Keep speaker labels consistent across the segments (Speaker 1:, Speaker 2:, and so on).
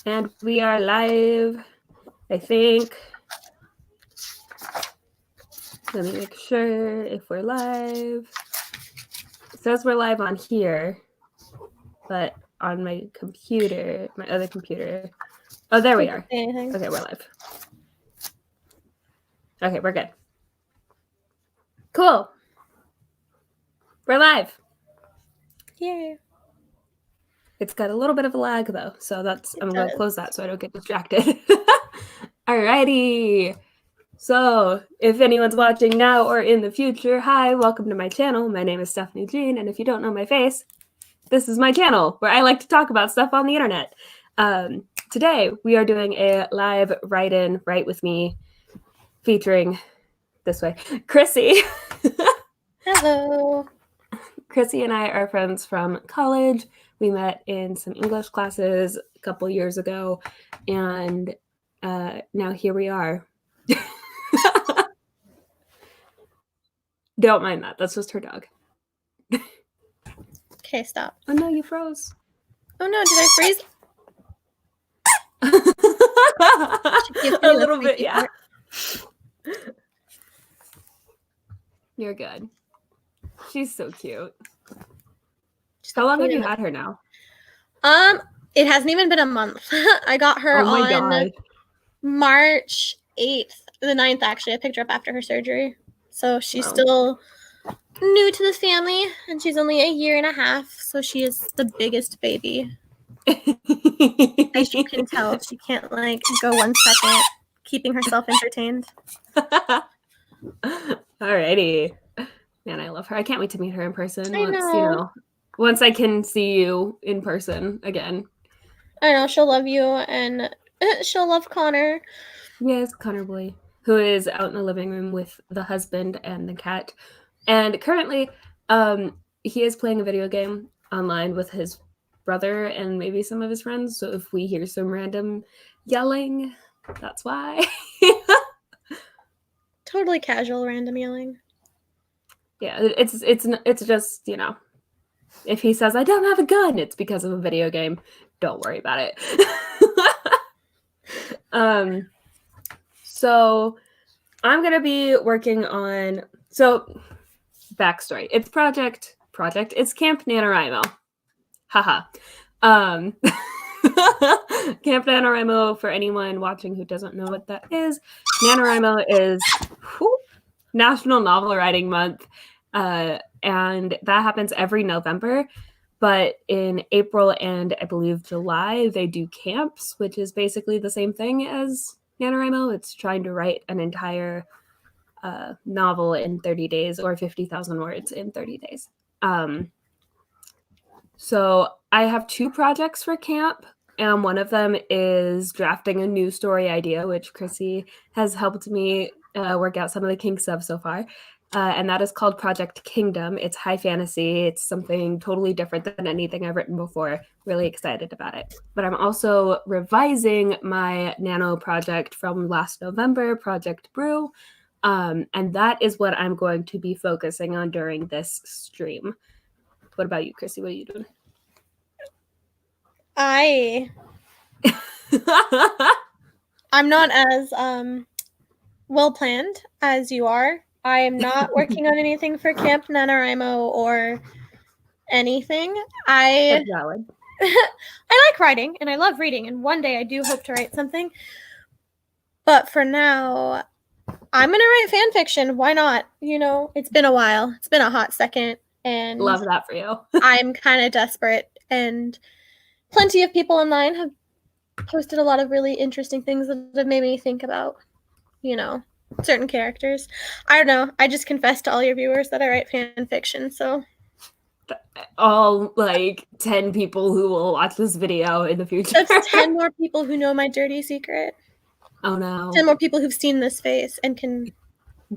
Speaker 1: And we are live, I think. Let me make sure if we're live. It says we're live on here, but on my computer, my other computer. Oh, there we are. Okay, we're live. Okay, we're good. Cool. We're live.
Speaker 2: Yay.
Speaker 1: It's got a little bit of a lag though, so I'm going to close that so I don't get distracted. Alrighty. So, if anyone's watching now or in the future, hi, welcome to my channel. My name is Stephanie Jean, and if you don't know my face, this is my channel where I like to talk about stuff on the internet. Today, we are doing a live write-in, write with me, featuring this way, Krisi.
Speaker 2: Hello.
Speaker 1: Krisi and I are friends from college. We met in some English classes a couple years ago, and now here we are. Don't mind that. That's just her dog.
Speaker 2: Okay, stop.
Speaker 1: Oh no, you froze.
Speaker 2: Oh no, did I freeze?
Speaker 1: A little bit, yeah. You're good. She's so cute. How long have you had her now?
Speaker 2: It hasn't even been a month. I got her on March 8th, the 9th actually. I picked her up after her surgery. So she's still new to the family, and she's only 1.5 years, so she is the biggest baby. As you can tell, she can't go 1 second keeping herself entertained.
Speaker 1: Alrighty. Man, I love her. I can't wait to meet her in person.
Speaker 2: Once
Speaker 1: I can see you in person again.
Speaker 2: I know, she'll love you, and she'll love Connor.
Speaker 1: Yes, Connor boy, who is out in the living room with the husband and the cat. And currently, he is playing a video game online with his brother and maybe some of his friends. So if we hear some random yelling, that's why.
Speaker 2: Totally casual random yelling.
Speaker 1: Yeah, it's just, if he says I don't have a gun, it's because of a video game. Don't worry about it. So I'm gonna be working on backstory. It's project. It's Camp NaNoWriMo. Haha. Camp NaNoWriMo, for anyone watching who doesn't know what that is, NaNoWriMo is National Novel Writing Month, and that happens every November. But in April and I believe July, they do camps, which is basically the same thing as NaNoWriMo. It's trying to write an entire novel in 30 days or 50,000 words in 30 days. So I have 2 projects for camp, and one of them is drafting a new story idea, which Krisi has helped me work out some of the kinks of so far. And that is called Project Kingdom. It's high fantasy. It's something totally different than anything I've written before. Really excited about it. But I'm also revising my Nano project from last November, Project Brew. And that is what I'm going to be focusing on during this stream. What about you, Krisi? What are you doing?
Speaker 2: I'm not as well planned as you are. I am not working on anything for Camp NaNoWriMo or anything.
Speaker 1: That's valid.
Speaker 2: I like writing and I love reading, and one day I do hope to write something. But for now, I'm gonna write fan fiction. Why not? It's been a while. It's been a hot second, and
Speaker 1: love that for you.
Speaker 2: I'm kind of desperate, and plenty of people online have posted a lot of really interesting things that have made me think about, certain characters. I don't know. I just confessed to all your viewers that I write fan fiction, so
Speaker 1: all 10 people who will watch this video in the future.
Speaker 2: That's 10 more people who know my dirty secret.
Speaker 1: Oh no.
Speaker 2: 10 more people who've seen this face and can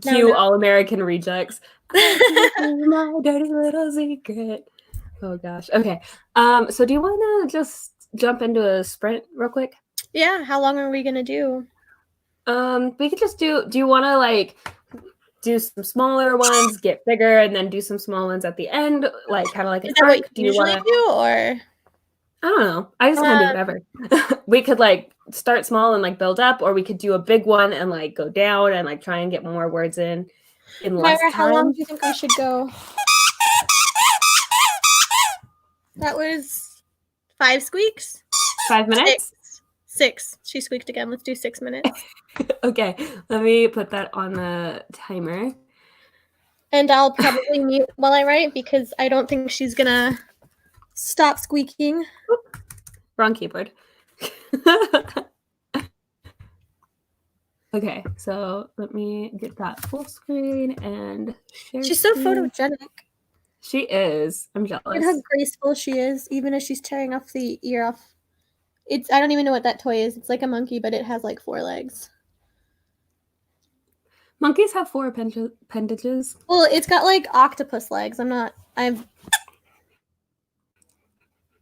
Speaker 1: cue All American Rejects. My dirty little secret. Oh gosh. Okay. So do you want to just jump into a sprint real quick?
Speaker 2: Yeah. How long are we gonna do?
Speaker 1: We could just do you want to do some smaller ones, get bigger, and then do some small ones at the end, kind of like a
Speaker 2: Is that what you usually do, or?
Speaker 1: I don't know. I just kind of do whatever. We could like start small and like build up, or we could do a big one and like go down and like try and get more words in less
Speaker 2: Myra,
Speaker 1: time.
Speaker 2: how long do you think I should go? That was 5 squeaks.
Speaker 1: 5 minutes?
Speaker 2: 6. She squeaked again. Let's do 6 minutes.
Speaker 1: Okay, let me put that on the timer.
Speaker 2: And I'll probably mute while I write because I don't think she's gonna stop squeaking.
Speaker 1: Oop, wrong keyboard. Okay, so let me get that full screen and share.
Speaker 2: She's so photogenic.
Speaker 1: She is. I'm jealous.
Speaker 2: Look at how graceful she is, even as she's tearing off the ear off. I don't even know what that toy is. It's like a monkey, but it has like 4 legs.
Speaker 1: Monkeys have 4 appendages.
Speaker 2: Well, it's got like octopus legs.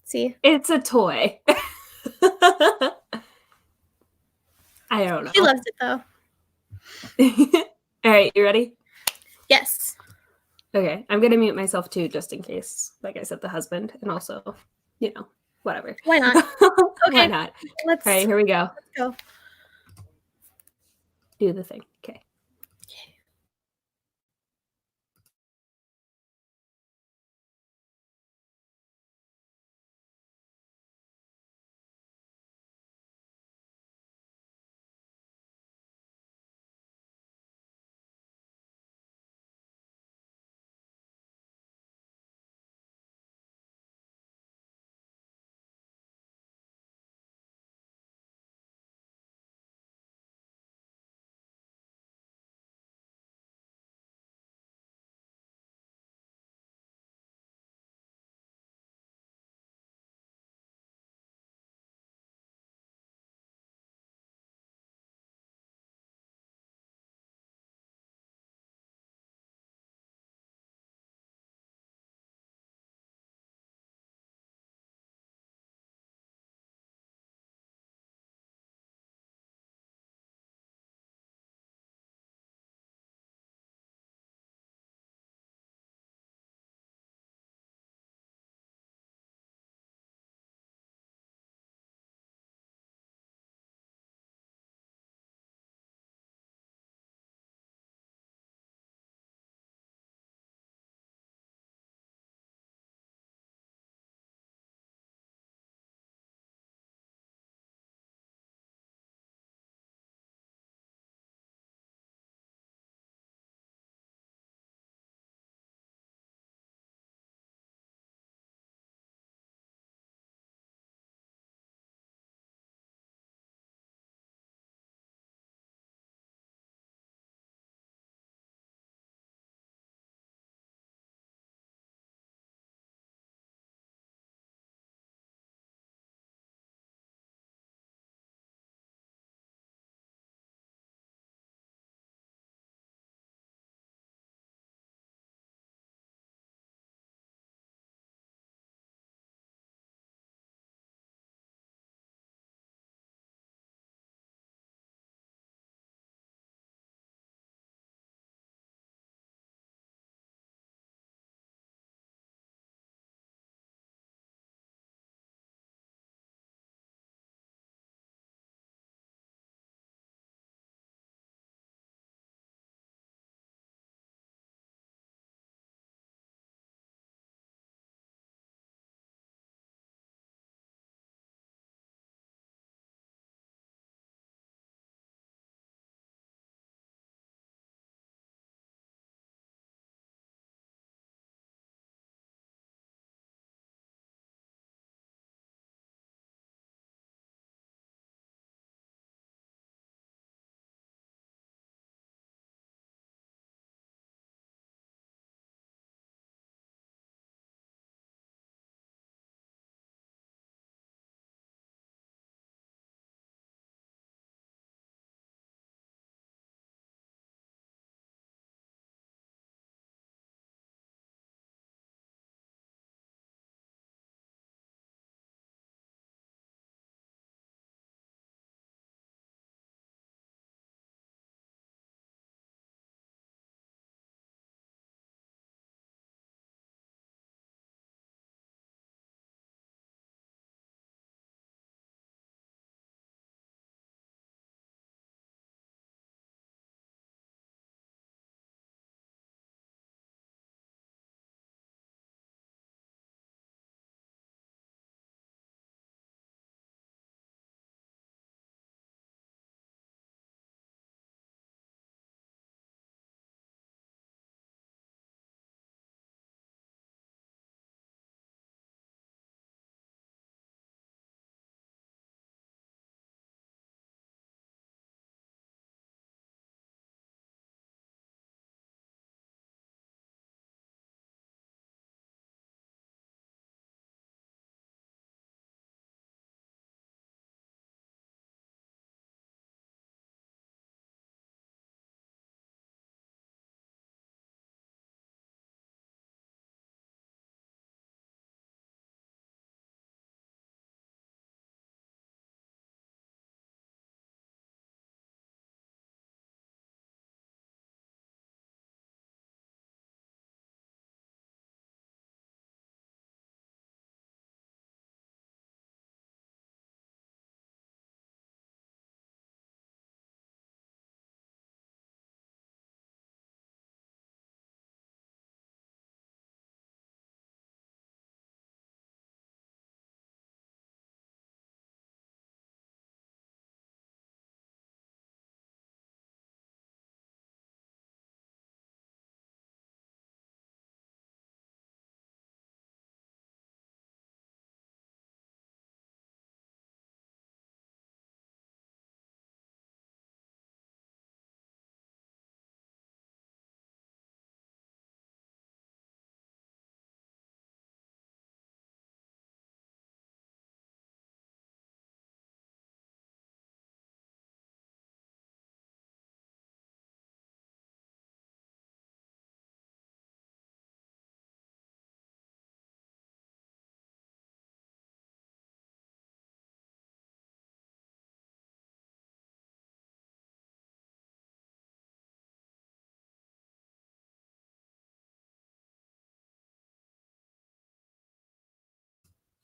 Speaker 2: See?
Speaker 1: It's a toy. I don't know.
Speaker 2: She loves it though.
Speaker 1: All right, you ready?
Speaker 2: Yes.
Speaker 1: Okay, I'm gonna mute myself too, just in case. Like I said, the husband, and also, whatever.
Speaker 2: Why not? Okay.
Speaker 1: Why not? All right, here we go.
Speaker 2: Let's go.
Speaker 1: Do the thing. Okay.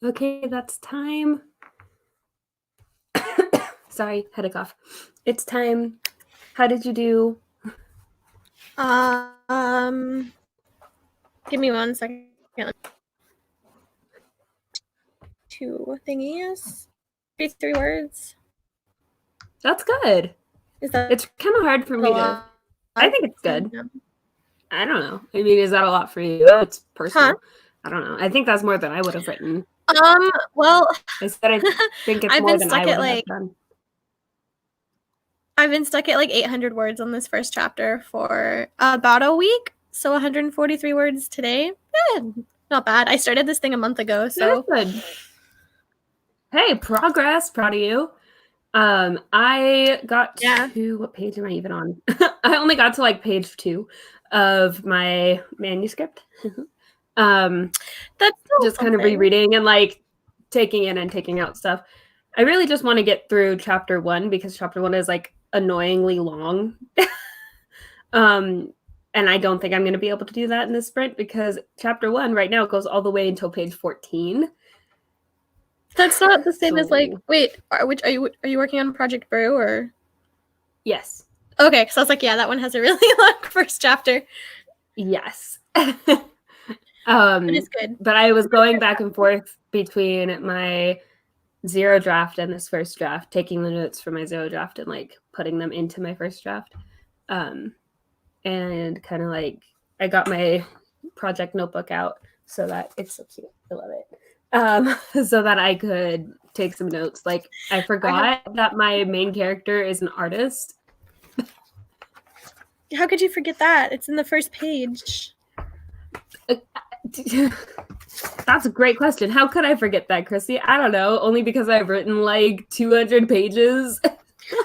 Speaker 1: Okay, that's time. Sorry, had a cough. It's time. How did you do?
Speaker 2: Give me 1 second. 2 thingies. 3 words.
Speaker 1: That's good. It's kind of hard for me to. I think it's good. I don't know. I mean, is that a lot for you? It's personal. Huh? I don't know. I think that's more than I would have written.
Speaker 2: Well,
Speaker 1: I said I think it's more than I would have done.
Speaker 2: I've been stuck at like 800 words on this first chapter for about a week. So 143 words today. Not bad. I started this thing a month ago, so.
Speaker 1: That's good. Hey, progress. Proud of you. I got to, what page am I even on? I only got to like page 2 of my manuscript.
Speaker 2: That's
Speaker 1: just kind of rereading and like taking in and taking out stuff. I really just want to get through chapter 1 because chapter 1 is like annoyingly long. And I don't think I'm going to be able to do that in this sprint because chapter 1 right now goes all the way until page 14.
Speaker 2: That's not the same as like, wait, are you working on Project Brew or?
Speaker 1: Yes.
Speaker 2: Okay, because I was like, yeah, that one has a really long first chapter.
Speaker 1: Yes.
Speaker 2: But it's good.
Speaker 1: But I was going back and forth between my 0 draft and this first draft, taking the notes from my 0 draft and like putting them into my first draft. And kind of like, I got my project notebook out so that it's so cute. I love it. So that I could take some notes. Like, I forgot that my main character is an artist.
Speaker 2: How could you forget that? It's in the first page.
Speaker 1: That's a great question. How could I forget that, Krisi? I don't know. Only because I've written like 200 pages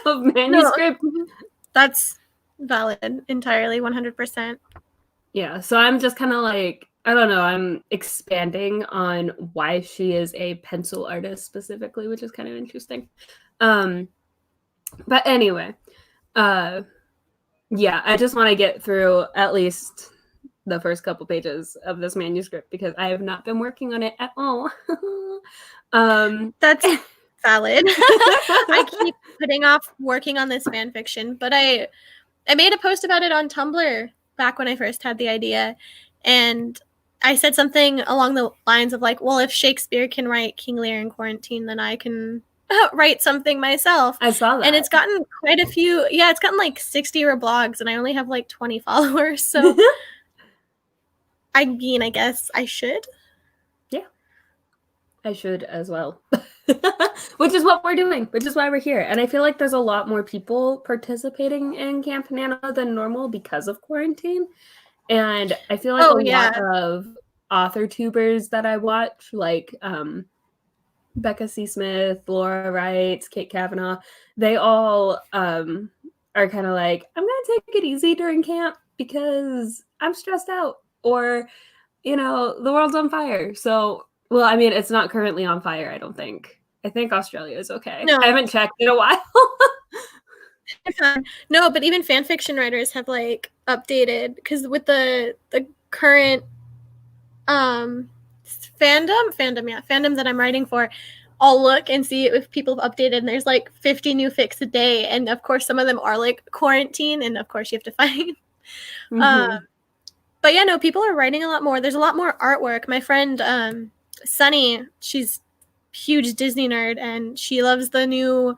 Speaker 1: of manuscript.
Speaker 2: No, that's valid. Entirely, 100%.
Speaker 1: Yeah. So I'm just kind of like, I don't know. I'm expanding on why she is a pencil artist specifically, which is kind of interesting. But anyway, yeah, I just want to get through at least the first couple pages of this manuscript because I have not been working on it at all.
Speaker 2: That's valid. I keep putting off working on this fan fiction, but I made a post about it on Tumblr back when I first had the idea, and I said something along the lines of like, well, if Shakespeare can write King Lear in quarantine, then I can write something myself.
Speaker 1: I saw that.
Speaker 2: And it's gotten quite a few. Yeah, it's gotten like 60 blogs, and I only have like 20 followers. So I mean, I guess I should.
Speaker 1: Yeah. I should as well. Which is what we're doing, which is why we're here. And I feel like there's a lot more people participating in Camp Nano than normal because of quarantine. And I feel like lot of author tubers that I watch, like Becca C. Smith, Laura Wright, Kate Kavanaugh, they all are kind of like, I'm going to take it easy during camp because I'm stressed out. Or, you know, the world's on fire. So, well, I mean, it's not currently on fire, I don't think. I think Australia is okay. No. I haven't checked in a while.
Speaker 2: No, but even fan fiction writers have like updated because with the current fandom that I'm writing for, I'll look and see if people have updated, and there's like 50 new fics a day, and of course some of them are like quarantine, and of course you have to find. But yeah, no, people are writing a lot more. There's a lot more artwork. My friend Sunny, she's huge Disney nerd, and she loves the new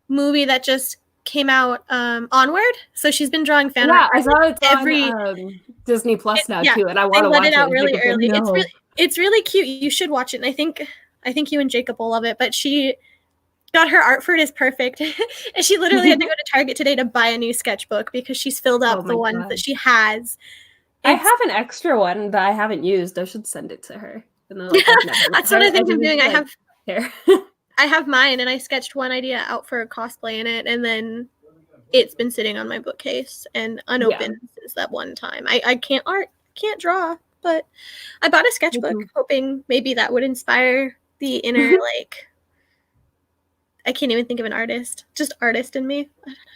Speaker 2: movie that just came out, Onward. So she's been drawing fan art.
Speaker 1: I saw it on Disney Plus now too, and I want to watch it.
Speaker 2: Out really early. No. It's really cute. You should watch it. And I think you and Jacob will love it. But she got her art for it is perfect, and she literally had to go to Target today to buy a new sketchbook because she's filled up the ones that she has.
Speaker 1: I have an extra one that I haven't used. I should send it to her. Like,
Speaker 2: that's what I think I'm doing. I have mine, and I sketched one idea out for a cosplay in it, and then it's been sitting on my bookcase and unopened since that one time. I can't draw, but I bought a sketchbook hoping maybe that would inspire the inner like, I can't even think of an artist, just artist in me.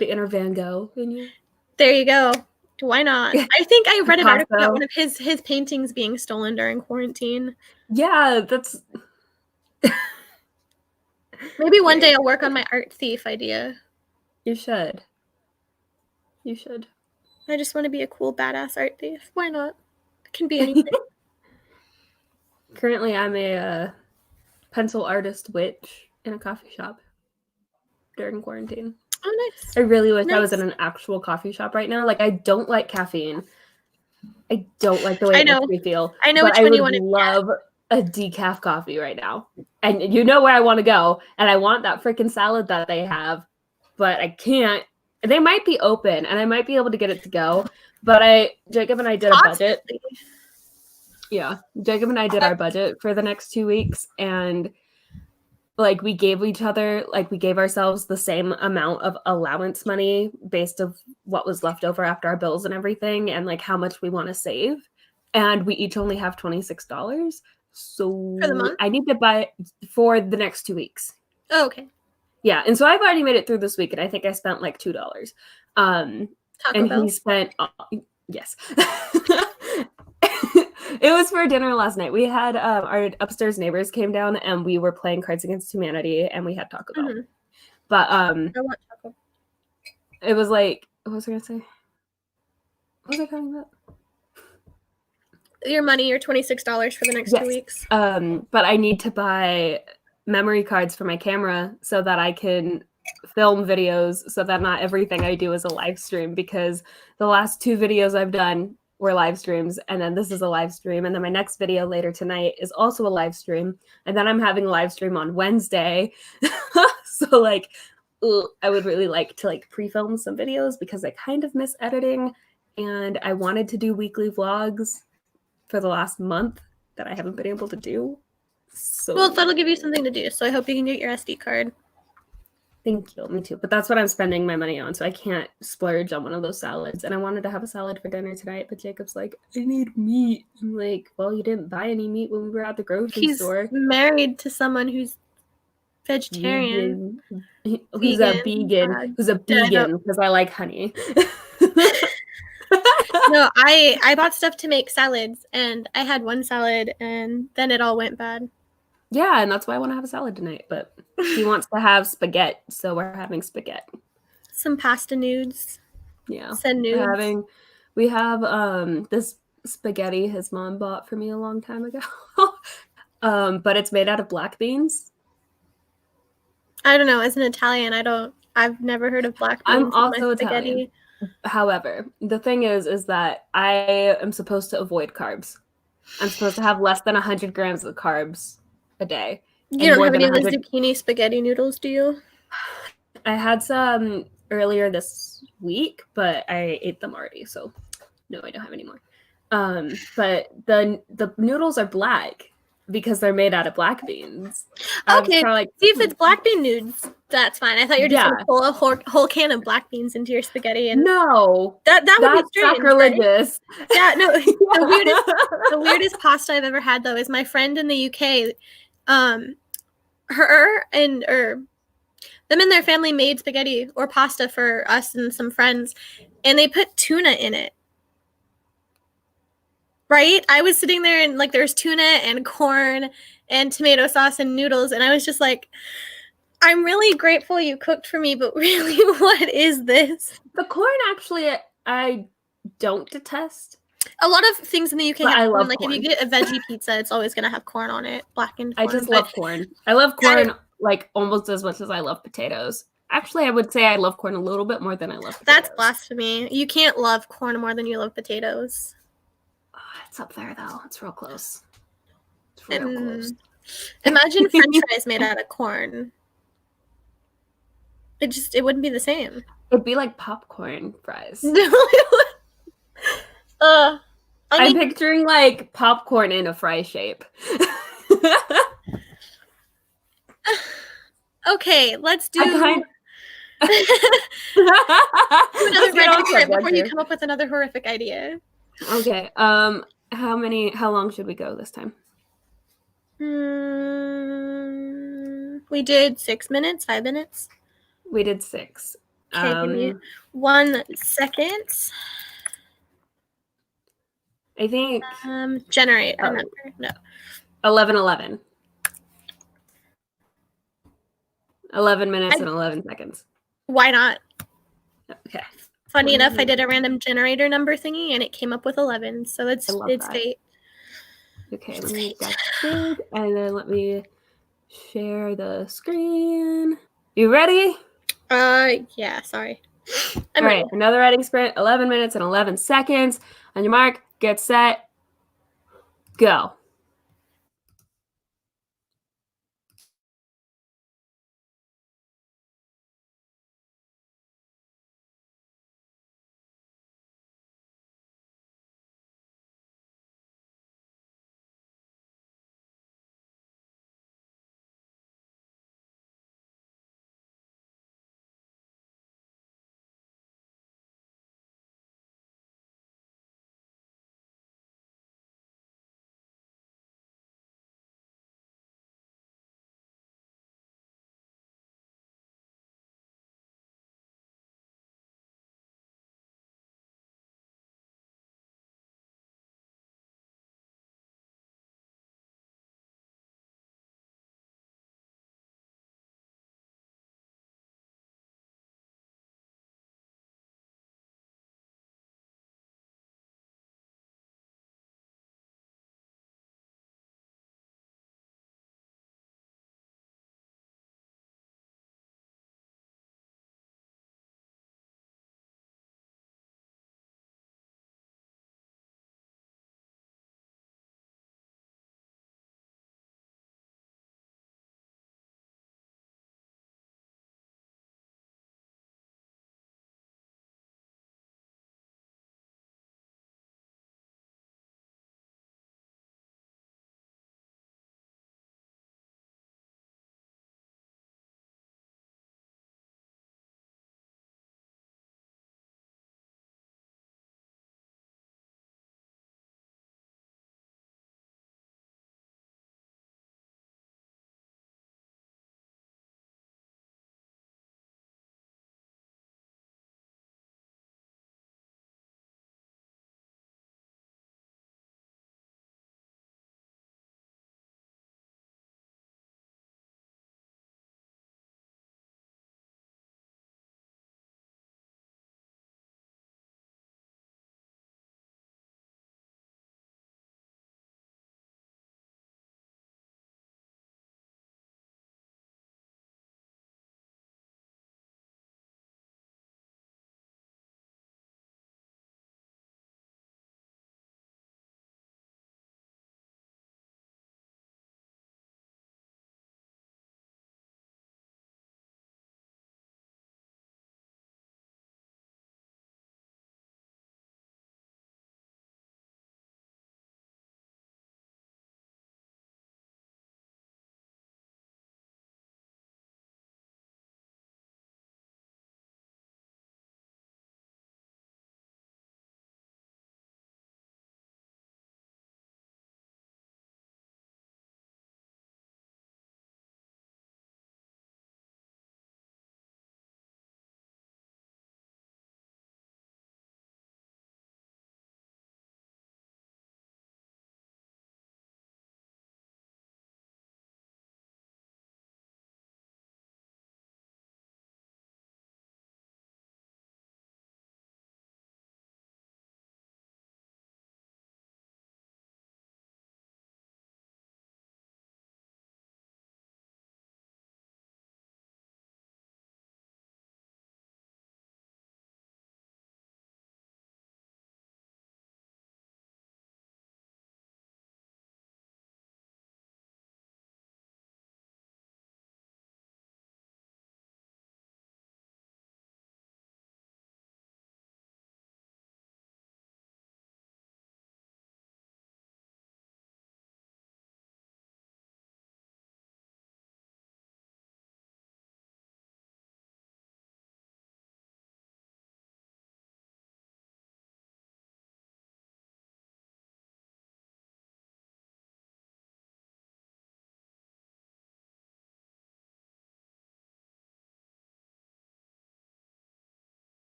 Speaker 1: The inner Van Gogh in you.
Speaker 2: There you go. Why not? I think I read an article about one of his paintings being stolen during quarantine.
Speaker 1: Yeah, that's
Speaker 2: Maybe one day I'll work on my art thief idea.
Speaker 1: You should. You should.
Speaker 2: I just want to be a cool, badass art thief. Why not? It can be anything.
Speaker 1: Currently, I'm a pencil artist witch in a coffee shop during quarantine.
Speaker 2: Oh, nice.
Speaker 1: I really wish I was in an actual coffee shop right now. Like, I don't like caffeine. I don't like the way it makes me feel.
Speaker 2: I know
Speaker 1: but
Speaker 2: which one you want to
Speaker 1: love a decaf coffee right now. And you know where I want to go. And I want that freaking salad that they have. But I can't. They might be open, and I might be able to get it to go. But Jacob and I did a budget. Yeah. Jacob and I did our budget for the next 2 weeks. And like we gave ourselves the same amount of allowance money based of what was left over after our bills and everything, and like how much we want to save. And we each only have $26. So
Speaker 2: for the month?
Speaker 1: I need to buy for the next 2 weeks.
Speaker 2: Oh, okay.
Speaker 1: Yeah. And so I've already made it through this week, and I think I spent like $2.
Speaker 2: Taco
Speaker 1: and
Speaker 2: Bell?
Speaker 1: He spent yes. It was for dinner last night. We had our upstairs neighbors came down, and we were playing Cards Against Humanity, and we had Taco Bell. Mm-hmm. But
Speaker 2: I want Taco.
Speaker 1: It was like, what was I gonna say? What was I talking about?
Speaker 2: Your money, your $26 for the next 2 weeks.
Speaker 1: But I need to buy memory cards for my camera so that I can film videos, so that not everything I do is a live stream, because the last 2 videos I've done were live streams, and then this is a live stream, and then my next video later tonight is also a live stream, and then I'm having a live stream on Wednesday. So like, I would really like to like pre-film some videos, because I kind of miss editing, and I wanted to do weekly vlogs for the last month that I haven't been able to do. So
Speaker 2: well, that'll give you something to do, so I hope you can get your SD card.
Speaker 1: Thank you. Me too. But that's what I'm spending my money on, so I can't splurge on one of those salads. And I wanted to have a salad for dinner tonight, but Jacob's like, I need meat. I'm like, well, you didn't buy any meat when we were at the grocery store.
Speaker 2: He's married to someone who's vegetarian.
Speaker 1: Who's a vegan, because I like honey.
Speaker 2: No, I bought stuff to make salads, and I had one salad, and then it all went bad.
Speaker 1: Yeah, and that's why I want to have a salad tonight, but he wants to have spaghetti, so we're having spaghetti.
Speaker 2: Some pasta nudes.
Speaker 1: Yeah.
Speaker 2: Send nudes.
Speaker 1: We have this spaghetti his mom bought for me a long time ago. But it's made out of black beans.
Speaker 2: I don't know. As an Italian, I've never heard of black beans.
Speaker 1: I'm also Italian. However, the thing is that I am supposed to avoid carbs. I'm supposed to have less than 100 grams of carbs a day.
Speaker 2: You don't have any of the zucchini spaghetti noodles, do you?
Speaker 1: I had some earlier this week, but I ate them already, so no, I don't have any more. But the noodles are black because they're made out of black beans.
Speaker 2: Okay, see if it's black bean nudes. That's fine. I thought you were just gonna pull a whole can of black beans into your spaghetti, and
Speaker 1: no,
Speaker 2: that would be strange,
Speaker 1: sacrilegious.
Speaker 2: Right? Yeah, no. The weirdest pasta I've ever had though is my friend in the UK. Them and their family made spaghetti or pasta for us and some friends, and they put tuna in it. Right? I was sitting there and like there's tuna and corn and tomato sauce and noodles, and I was just like, I'm really grateful you cooked for me, but really, what is this?
Speaker 1: The corn, actually, I don't detest.
Speaker 2: A lot of things in the UK have corn. Like corn. If you get a veggie pizza, it's always going to have corn on it, blackened corn.
Speaker 1: I just love corn. I love corn like almost as much as I love potatoes. Actually, I would say I love corn a little bit more than I love potatoes.
Speaker 2: That's blasphemy. You can't love corn more than you love potatoes.
Speaker 1: Oh, it's up there, though. It's real close. It's real close.
Speaker 2: Imagine French fries made out of corn. It wouldn't be the same.
Speaker 1: It'd be like popcorn fries. I'm picturing like popcorn in a fry shape.
Speaker 2: Okay, let's do another before you come up with another horrific idea.
Speaker 1: Okay. How long should we go this time?
Speaker 2: We did 6 minutes, 5 minutes.
Speaker 1: We did 6.
Speaker 2: Okay, give me 1 second.
Speaker 1: I think
Speaker 2: generate a number. No.
Speaker 1: 11. 11 minutes and 11 seconds.
Speaker 2: Why not?
Speaker 1: Okay.
Speaker 2: Funny enough, I did a random generator number thingy and it came up with 11. So it's fate.
Speaker 1: Okay, let me get big and then let me share the screen. You ready?
Speaker 2: Yeah, sorry.
Speaker 1: All right, another writing sprint, 11 minutes and 11 seconds. On your mark, get set, go.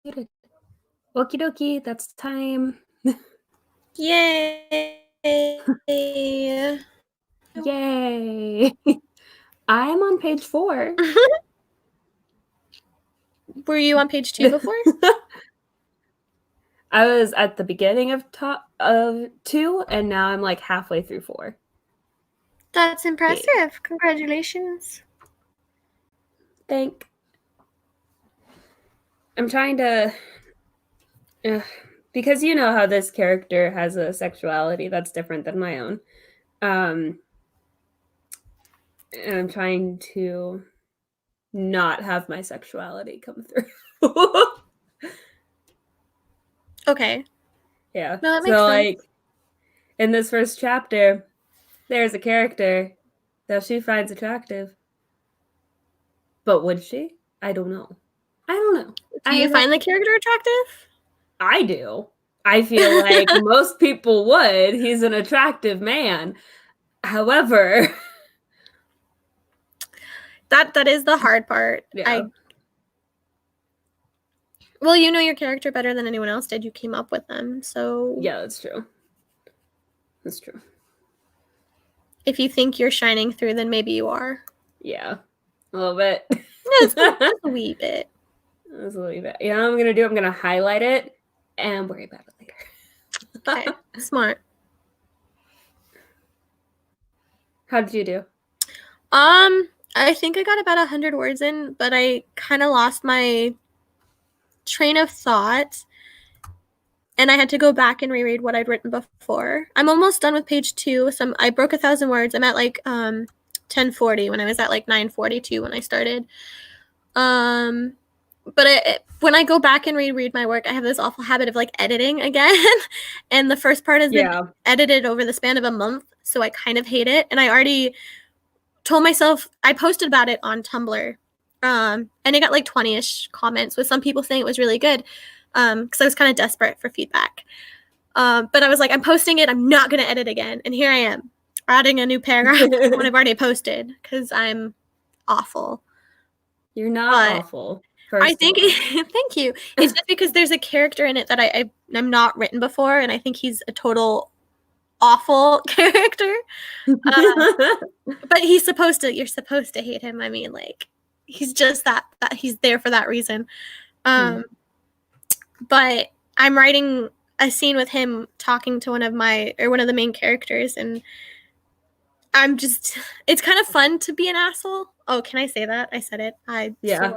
Speaker 1: Okie dokie, that's time.
Speaker 2: Yay!
Speaker 1: Yay! I'm on page 4.
Speaker 2: Were you on page 2 before?
Speaker 1: I was at the beginning of 2, and now I'm like halfway through 4.
Speaker 2: That's impressive. Yeah. Congratulations.
Speaker 1: I'm trying to... because you know how this character has a sexuality that's different than my own. And I'm trying to not have my sexuality come through.
Speaker 2: Okay.
Speaker 1: Yeah.
Speaker 2: No, that makes sense.
Speaker 1: Like, in this first chapter, there's a character that she finds attractive. But would she? I don't know.
Speaker 2: Do you find the character attractive?
Speaker 1: I do. I feel like most people would. He's an attractive man. However...
Speaker 2: That is the hard part.
Speaker 1: Yeah.
Speaker 2: Well, you know your character better than anyone else did. You came up with them, so...
Speaker 1: Yeah, that's true. That's true.
Speaker 2: If you think you're shining through, then maybe you are.
Speaker 1: Yeah. A little bit.
Speaker 2: Just a wee bit.
Speaker 1: Just a wee bit. You know what I'm going to do? I'm going to highlight it and worry about it later.
Speaker 2: Okay. Smart.
Speaker 1: How did you do?
Speaker 2: I think I got about 100 words in, but I kind of lost my train of thought, and I had to go back and reread what I'd written before. I'm almost done with page 2. So I broke 1,000 words. I'm at like 1040 when I was at like 942 when I started. But when I go back and reread my work, I have this awful habit of like editing again, and the first part has been edited over the span of a month, so I kind of hate it. And I already told myself, I posted about it on Tumblr, and it got like 20-ish comments with some people saying it was really good, because I was kind of desperate for feedback. But I was like, I'm posting it, I'm not going to edit again. And here I am, adding a new paragraph when I've already posted, because I'm awful.
Speaker 1: You're not awful.
Speaker 2: I think, thank you. It's just because there's a character in it that I'm not written before, and I think he's a total awful character. But you're supposed to hate him. I mean, like, he's just that he's there for that reason. But I'm writing a scene with him talking to one of the main characters, and it's kind of fun to be an asshole. Oh, can I say that? I said it.
Speaker 1: Yeah.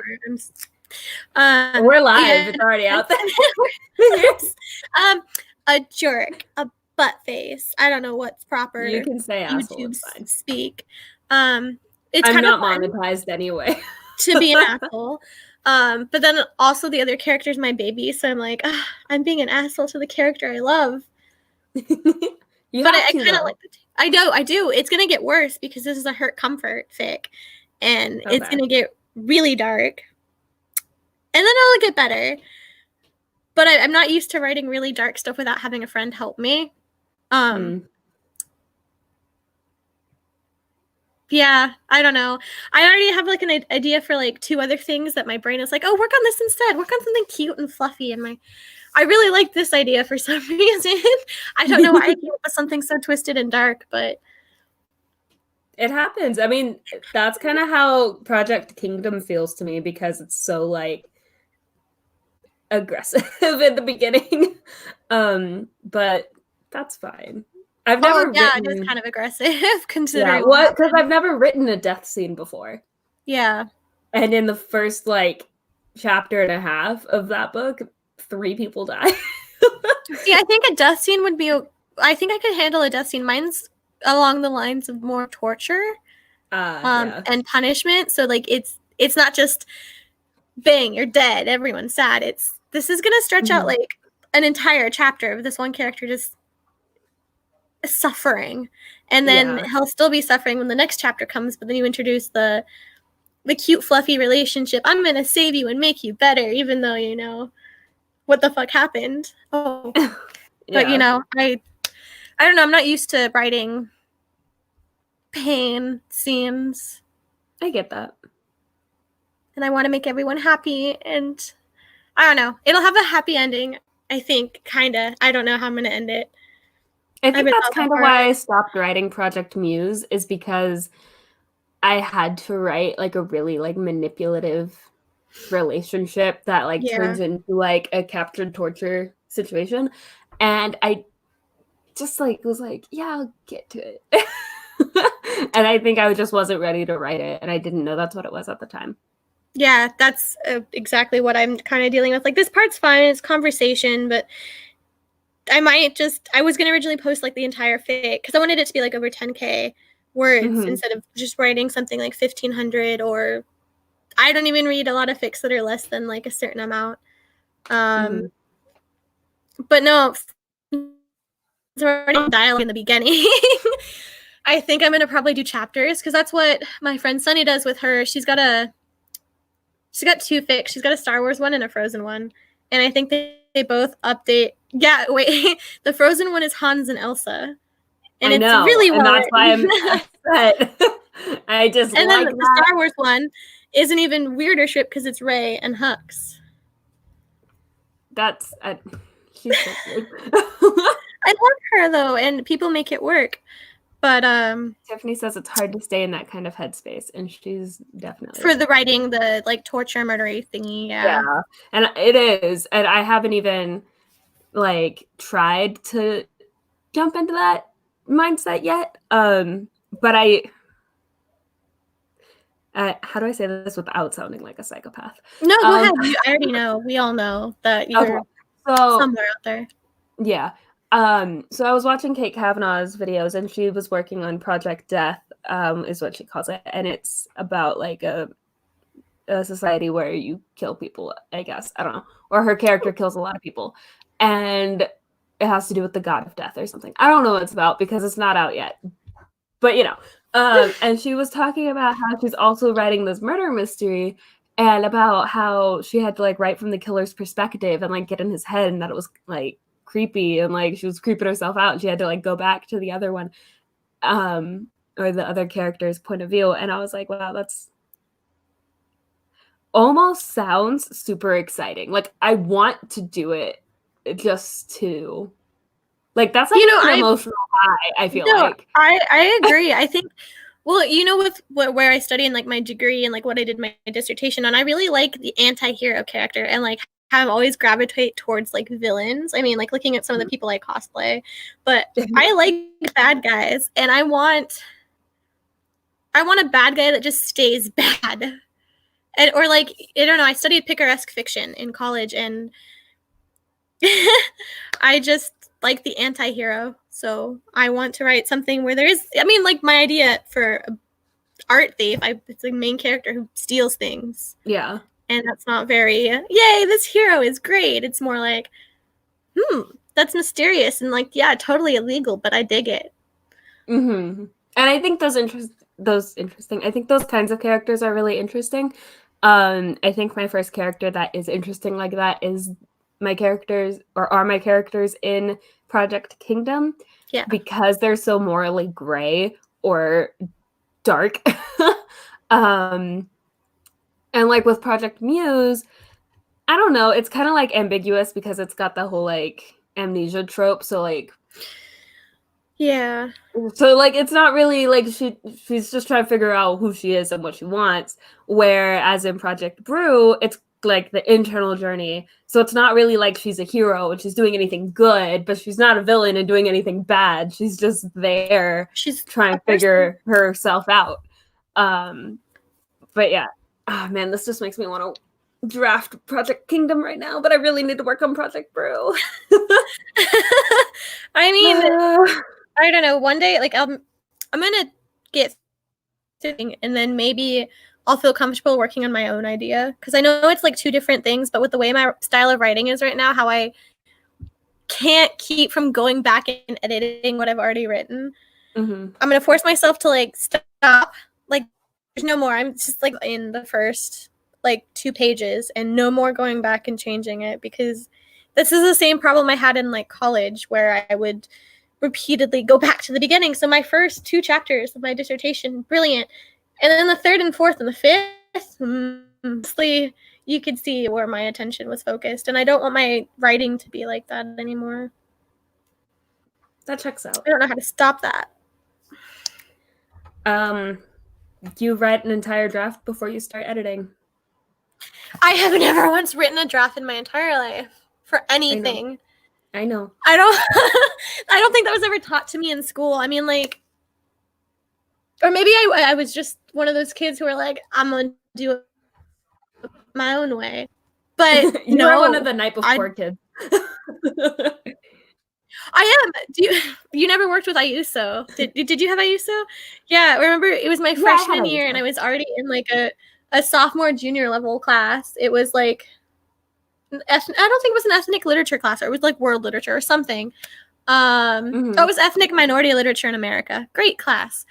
Speaker 2: We're
Speaker 1: live. Yeah. It's already out there.
Speaker 2: A jerk, a butt face. I don't know what's proper.
Speaker 1: You can say asshole.
Speaker 2: YouTube
Speaker 1: fine.
Speaker 2: Speak. It's
Speaker 1: I'm
Speaker 2: kind
Speaker 1: not
Speaker 2: of fun
Speaker 1: monetized anyway.
Speaker 2: to be an asshole. But then also the other character's my baby, so I'm like, I'm being an asshole to the character I love. I kind of like it. I do. It's gonna get worse because this is a hurt comfort fic, and it's gonna get really dark, and then it'll get better. But I'm not used to writing really dark stuff without having a friend help me. Yeah, I don't know. I already have like an idea for like 2 other things that my brain is like, oh, work on this instead. Work on something cute and fluffy. And I really like this idea for some reason. I don't know why I came up with something so twisted and dark, but
Speaker 1: it happens. I mean, that's kind of how Project Kingdom feels to me, because it's so like aggressive in the beginning. But that's fine. I've never written...
Speaker 2: it is kind of aggressive considering
Speaker 1: because I've never written a death scene before.
Speaker 2: Yeah.
Speaker 1: And in the first like chapter and a half of that book, 3 people die.
Speaker 2: See, I think a death scene would be I think I could handle a death scene. Mine's along the lines of more torture and punishment. So like it's not just bang, you're dead, everyone's sad. This is gonna stretch out like an entire chapter of this one character just suffering, and then he'll still be suffering when the next chapter comes, but then you introduce the cute fluffy relationship. I'm gonna save you and make you better, even though you know what the fuck happened. But you know, I don't know, I'm not used to writing pain scenes.
Speaker 1: I get that.
Speaker 2: And I want to make everyone happy, and I don't know. It'll have a happy ending, I think, kind of. I don't know how I'm going to end it.
Speaker 1: I think that's kind of why I stopped writing Project Muse, is because I had to write like a really like manipulative relationship that like turns into like a captured torture situation. And I just like was like, yeah, I'll get to it. And I think I just wasn't ready to write it. And I didn't know that's what it was at the time.
Speaker 2: Yeah, that's exactly what I'm kind of dealing with. Like, this part's fine. It's conversation, but I was going to originally post like the entire fic because I wanted it to be like over 10K words instead of just writing something like 1,500, or I don't even read a lot of fics that are less than like a certain amount. But no, it's already dialogue in the beginning. I think I'm going to probably do chapters because that's what my friend Sunny does with her. She's got two fics. She's got a Star Wars one and a Frozen one. And I think they both update. Yeah, wait. The Frozen one is Hans and Elsa. And
Speaker 1: I know,
Speaker 2: really well.
Speaker 1: And that's why I'm upset. I just
Speaker 2: and then the Star Wars one is an even weirder trip because it's Rey and Hux.
Speaker 1: She's so good.
Speaker 2: I love her though, and people make it work. But
Speaker 1: Tiffany says it's hard to stay in that kind of headspace, and she's definitely
Speaker 2: for the writing, the like torture murdery thingy. Yeah,
Speaker 1: and it is, and I haven't even like tried to jump into that mindset yet. But how do I say this without sounding like a psychopath?
Speaker 2: No, go ahead. I already know. We all know that you're somewhere out there.
Speaker 1: Yeah. So I was watching Kate Kavanaugh's videos, and she was working on Project Death, is what she calls it. And it's about like a society where you kill people, I guess. I don't know. Or her character kills a lot of people. And it has to do with the god of death or something. I don't know what it's about because it's not out yet. But, and she was talking about how she's also writing this murder mystery, and about how she had to like write from the killer's perspective and like get in his head, and that it was like creepy, and like she was creeping herself out, and she had to like go back to the other one, or the other character's point of view. And I was like, wow, that's almost sounds super exciting. Like I want to do it just to like, that's like an emotional high, I feel like.
Speaker 2: I agree. I think, well, with where I study in like my degree and like what I did my dissertation on, I really like the anti-hero character, and like have always gravitate towards like villains. I mean, like looking at some of the people I cosplay, but I like bad guys, and I want a bad guy that just stays bad. Or like, I don't know, I studied picaresque fiction in college, and I just like the anti-hero. So I want to write something where there is, I mean, like my idea for art thief, it's a main character who steals things.
Speaker 1: Yeah.
Speaker 2: And that's not very, yay, this hero is great. It's more like, that's mysterious and like, yeah, totally illegal, but I dig it.
Speaker 1: And I think those interesting. I think those kinds of characters are really interesting. I think my first character that is interesting like that is my characters in Project Kingdom.
Speaker 2: Yeah.
Speaker 1: Because they're so morally gray or dark. And like with Project Muse, I don't know, it's kind of like ambiguous because it's got the whole like amnesia trope. So like,
Speaker 2: yeah.
Speaker 1: So like, it's not really like she's just trying to figure out who she is and what she wants. Whereas in Project Brew, it's like the internal journey. So it's not really like she's a hero and she's doing anything good, but she's not a villain and doing anything bad. She's just there. She's trying to figure herself out. But yeah. Oh man, this just makes me want to draft Project Kingdom right now, but I really need to work on Project Brew.
Speaker 2: I mean, I don't know. One day, like I'm gonna get thing, and then maybe I'll feel comfortable working on my own idea, because I know it's like two different things. But with the way my style of writing is right now, how I can't keep from going back and editing what I've already written, I'm gonna force myself to like stop. Like, there's no more. I'm just like in the first like 2 pages, and no more going back and changing it, because this is the same problem I had in like college, where I would repeatedly go back to the beginning. So my first 2 chapters of my dissertation, brilliant. And then the 3rd and 4th and the 5th, mostly you could see where my attention was focused. And I don't want my writing to be like that anymore.
Speaker 1: That checks out.
Speaker 2: I don't know how to stop that.
Speaker 1: Do you write an entire draft before you start editing?
Speaker 2: I have never once written a draft in my entire life for anything.
Speaker 1: I know.
Speaker 2: I don't think that was ever taught to me in school. I mean, like, or maybe I was just one of those kids who were like, I'm gonna do it my own way. But
Speaker 1: you are one of the night before kids.
Speaker 2: I am. You never worked with Ayuso? Did you have Ayuso? Yeah, remember it was my freshman year, and I was already in like a sophomore junior level class. It was like I don't think it was an ethnic literature class, or it was like world literature or something. It was ethnic minority literature in America. Great class.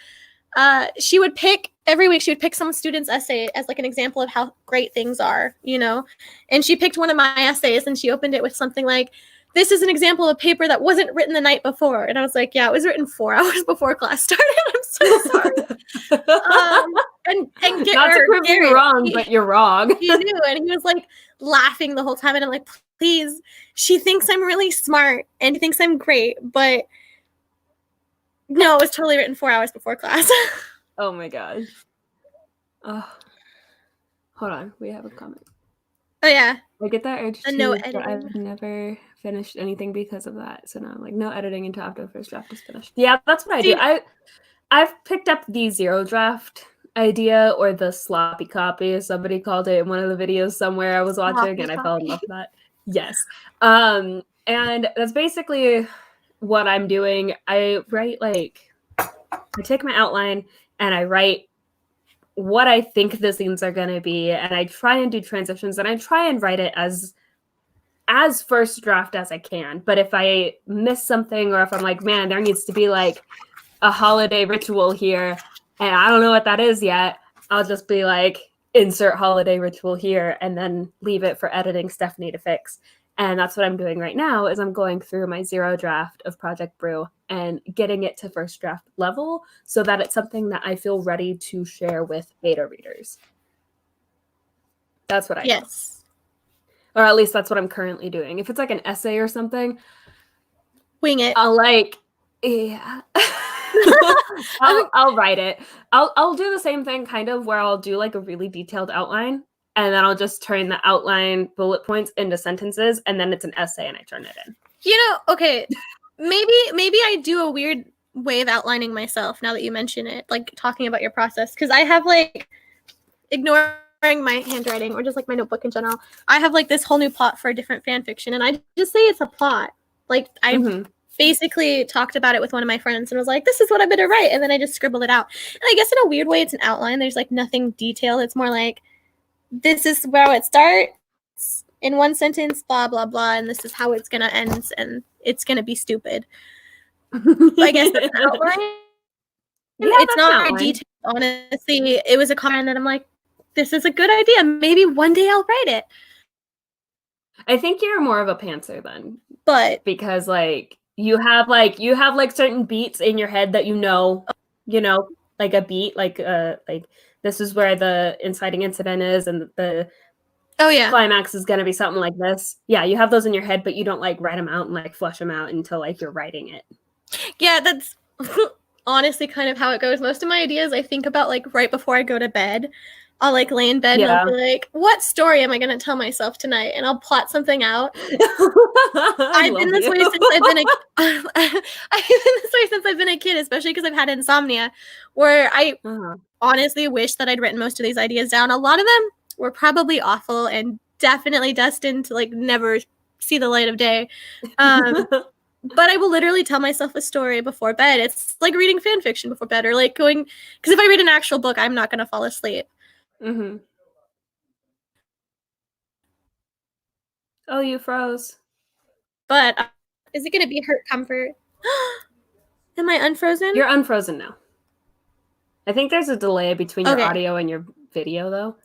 Speaker 2: She would pick every week. She would pick some student's essay as like an example of how great things are, you know. And she picked one of my essays, and she opened it with something like, "This is an example of paper that wasn't written the night before." And I was like, "Yeah, it was written 4 hours before class started. I'm so sorry." And
Speaker 1: not to prove you wrong, but you're wrong.
Speaker 2: He knew, and he was like laughing the whole time, and I'm like, "Please, she thinks I'm really smart and thinks I'm great, but no, it was totally written 4 hours before class."
Speaker 1: Oh my gosh. Oh. Hold on, we have a comment.
Speaker 2: Oh yeah.
Speaker 1: I get that urge too,
Speaker 2: no
Speaker 1: but
Speaker 2: editing.
Speaker 1: I've never finished anything because of that. So now I'm like, no editing until after the first draft is finished. Yeah, that's what I do. I've picked up the zero draft idea, or the sloppy copy, as somebody called it in one of the videos somewhere I was watching, and I fell in love with that. Yes. And that's basically what I'm doing. I write I take my outline and I write what I think the scenes are going to be, and I try and do transitions, and I try and write it as first draft as I can. But if I miss something, or if I'm like, man, there needs to be like a holiday ritual here, and I don't know what that is yet, I'll just be like, insert holiday ritual here, and then leave it for editing Stephanie to fix. And that's what I'm doing right now, is I'm going through my zero draft of Project Brew and getting it to first draft level so that it's something that I feel ready to share with beta readers. That's what I do. Or at least that's what I'm currently doing. If it's like an essay or something,
Speaker 2: wing it.
Speaker 1: I'll I'll write it. I'll do the same thing kind of, where I'll do like a really detailed outline, and then I'll just turn the outline bullet points into sentences, and then it's an essay and I turn it in.
Speaker 2: You know, okay, maybe I do a weird way of outlining myself now that you mention it, like talking about your process, because I have like, ignoring my handwriting or just like my notebook in general, I have like this whole new plot for a different fan fiction, and I just say it's a plot. Like I basically talked about it with one of my friends and was like, this is what I'm gonna write, and then I just scribbled it out. And I guess in a weird way it's an outline. There's like nothing detailed. It's more like, this is where it starts in one sentence, blah blah blah, and this is how it's gonna end, and it's gonna be stupid. I guess that's an outline. Yeah, it's not very detailed, honestly. It was a comment that I'm like, this is a good idea. Maybe one day I'll write it.
Speaker 1: I think you're more of a pantser then.
Speaker 2: But
Speaker 1: because like you have certain beats in your head that you know, like a beat, like this is where the inciting incident is, and the climax is going to be something like this. Yeah, you have those in your head, but you don't like write them out and like flesh them out until like you're writing it.
Speaker 2: Yeah, that's honestly kind of how it goes. Most of my ideas I think about like right before I go to bed. I'll like lay in bed and I'll be like, what story am I going to tell myself tonight? And I'll plot something out. I've been this way since I've been a kid, especially because I've had insomnia, where I honestly wish that I'd written most of these ideas down. A lot of them were probably awful and definitely destined to like never see the light of day. But I will literally tell myself a story before bed. It's like reading fan fiction before bed, or like going, because if I read an actual book, I'm not going to fall asleep.
Speaker 1: Oh, you froze.
Speaker 2: But is it going to be hurt comfort? Am I unfrozen?
Speaker 1: You're unfrozen now. I think there's a delay between your audio and your video, though.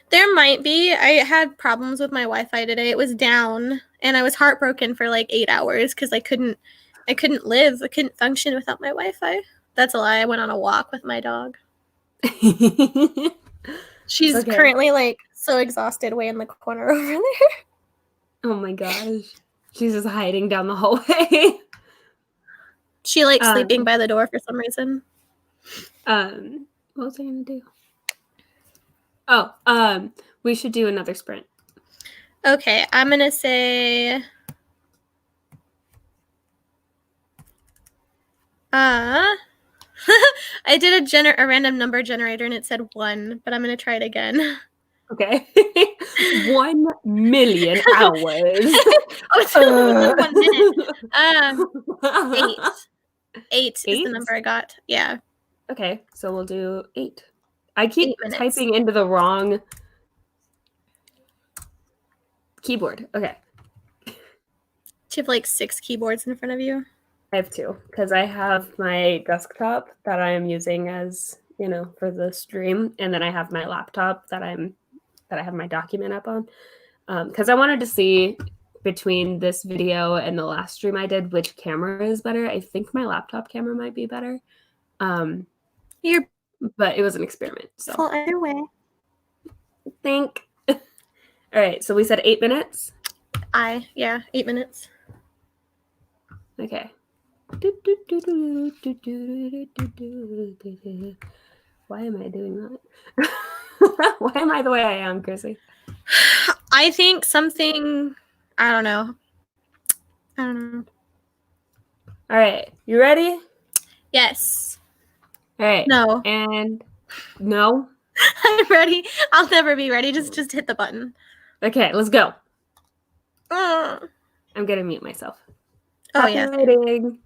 Speaker 2: There might be. I had problems with my Wi-Fi today. It was down, and I was heartbroken for like 8 hours because I couldn't live. I couldn't function without my Wi-Fi. That's a lie. I went on a walk with my dog. She's currently like so exhausted way in the corner over there.
Speaker 1: Oh my gosh. She's just hiding down the hallway.
Speaker 2: She likes sleeping by the door for some reason.
Speaker 1: What was I gonna do? Oh, we should do another sprint.
Speaker 2: Okay, I'm gonna say I did a random number generator and it said 1, but I'm gonna try it again.
Speaker 1: Okay. 1 million hours.
Speaker 2: It's 1 minute. 8. 8 is the number I got. Yeah.
Speaker 1: Okay, so we'll do 8. I keep typing into the wrong keyboard. Okay.
Speaker 2: Do you have like 6 keyboards in front of you?
Speaker 1: I have 2 because I have my desktop that I am using as, for the stream, and then I have my laptop that I have my document up on. Because I wanted to see between this video and the last stream I did which camera is better. I think my laptop camera might be better. But it was an experiment. So
Speaker 2: either way.
Speaker 1: Think. All right, so we said 8 minutes.
Speaker 2: 8 minutes.
Speaker 1: Okay. Why am I doing that? Why am I the way I am, Krisi?
Speaker 2: I think something. I don't know.
Speaker 1: All right, you ready?
Speaker 2: Yes.
Speaker 1: All right.
Speaker 2: No.
Speaker 1: And no.
Speaker 2: I'm ready. I'll never be ready. Just hit the button.
Speaker 1: Okay, let's go. I'm gonna mute myself.
Speaker 2: Oh, yeah.
Speaker 1: Writing.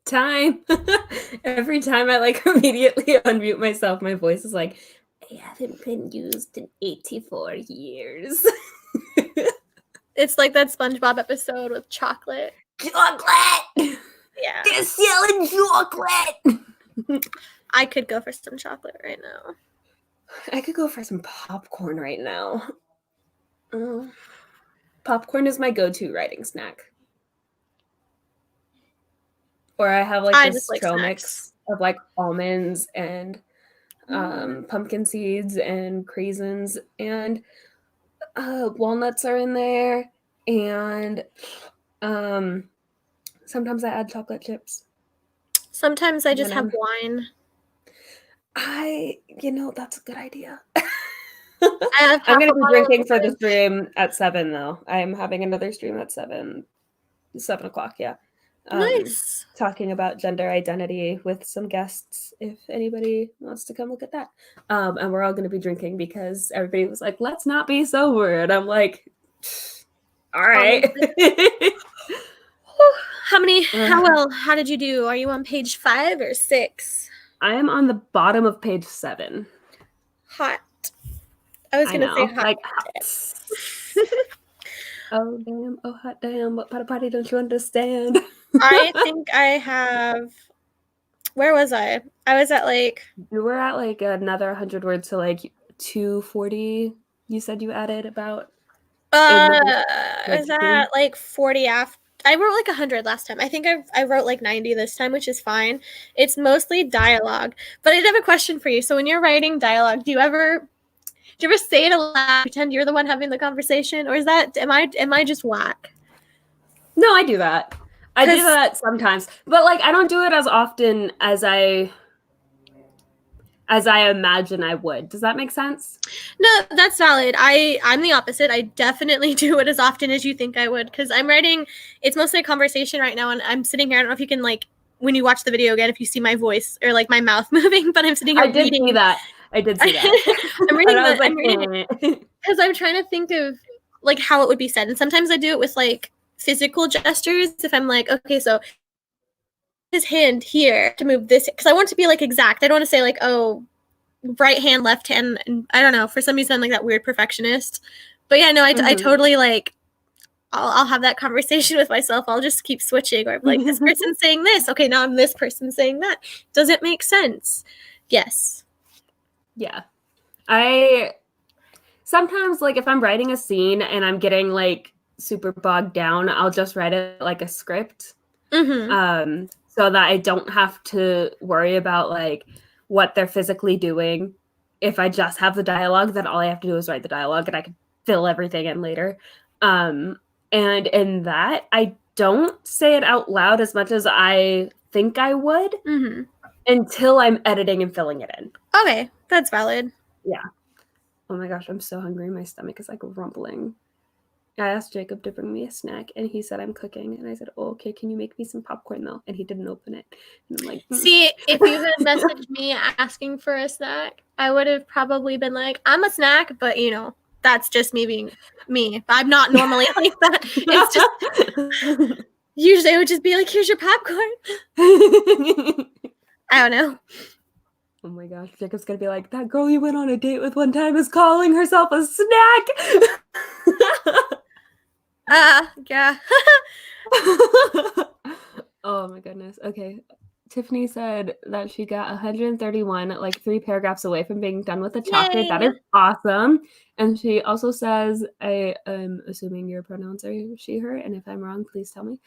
Speaker 1: Time. Every time I like immediately unmute myself, my voice is like, I haven't been used in 84 years.
Speaker 2: It's like that SpongeBob episode with chocolate.
Speaker 1: Chocolate!
Speaker 2: Yeah.
Speaker 1: They're selling chocolate!
Speaker 2: I could go for some chocolate right now.
Speaker 1: I could go for some popcorn right now. Popcorn is my go-to writing snack. Or I have like this trail mix of like almonds and pumpkin seeds and craisins and walnuts are in there, and sometimes I add chocolate chips.
Speaker 2: Sometimes I just have wine.
Speaker 1: That's a good idea. I'm going to be drinking for the stream at 7 though. I'm having another stream at 7 o'clock. Yeah.
Speaker 2: Nice.
Speaker 1: Talking about gender identity with some guests if anybody wants to come look at that. And we're all going to be drinking because everybody was like, let's not be sober. And I'm like, all right.
Speaker 2: How did you do? Are you on page 5 or 6?
Speaker 1: I am on the bottom of page 7.
Speaker 2: Hot. I was going to say hot.
Speaker 1: Like hot. Oh, damn. Oh, hot damn. What part of party don't you understand?
Speaker 2: I think I have... Where was I? I was at like...
Speaker 1: You were at like another 100 words to like 240. You said you added about...
Speaker 2: I was at like 40 after... I wrote like 100 last time. I think I wrote like 90 this time, which is fine. It's mostly dialogue. But I did have a question for you. So when you're writing dialogue, do you ever say it aloud, pretend you're the one having the conversation, or am I just whack?
Speaker 1: No, I do that. I do that sometimes, but like I don't do it as often as I imagine I would. Does that make sense?
Speaker 2: No, that's valid. I'm the opposite. I definitely do it as often as you think I would, because I'm writing. It's mostly a conversation right now, and I'm sitting here. I don't know if you can like when you watch the video again, if you see my voice or like my mouth moving, but I'm sitting here. I did see that. I'm reading it because I'm trying to think of like how it would be said, and sometimes I do it with like physical gestures. If I'm like, okay, so his hand here to move this, because I want to be like exact. I don't want to say like, oh, right hand, left hand, and I don't know. For some reason, I'm like that weird perfectionist. But yeah, no, I totally like. I'll have that conversation with myself. I'll just keep switching, or like this person's saying this. Okay, now I'm this person saying that. Does it make sense? Yes.
Speaker 1: Yeah. I sometimes like if I'm writing a scene and I'm getting like super bogged down, I'll just write it like a script. So that I don't have to worry about like what they're physically doing. If I just have the dialogue, then all I have to do is write the dialogue and I can fill everything in later. And in that, I don't say it out loud as much as I think I would until I'm editing and filling it in.
Speaker 2: Okay, that's valid.
Speaker 1: Yeah. Oh my gosh, I'm so hungry. My stomach is like rumbling. I asked Jacob to bring me a snack, and he said I'm cooking. And I said, oh, okay, can you make me some popcorn, though? And he didn't open it. And I'm like,
Speaker 2: See, if you had messaged me asking for a snack, I would have probably been like, I'm a snack, but, you know, that's just me being me. I'm not normally like that. It's just, usually I would just be like, here's your popcorn. I don't know.
Speaker 1: Oh my gosh, Jacob's gonna be like, that girl you went on a date with one time is calling herself a snack.
Speaker 2: Yeah.
Speaker 1: Oh my goodness. Okay. Tiffany said that she got 131, like 3 paragraphs away from being done with the chapter. Yay. That is awesome. And she also says, I am assuming your pronouns are she, her, and if I'm wrong, please tell me.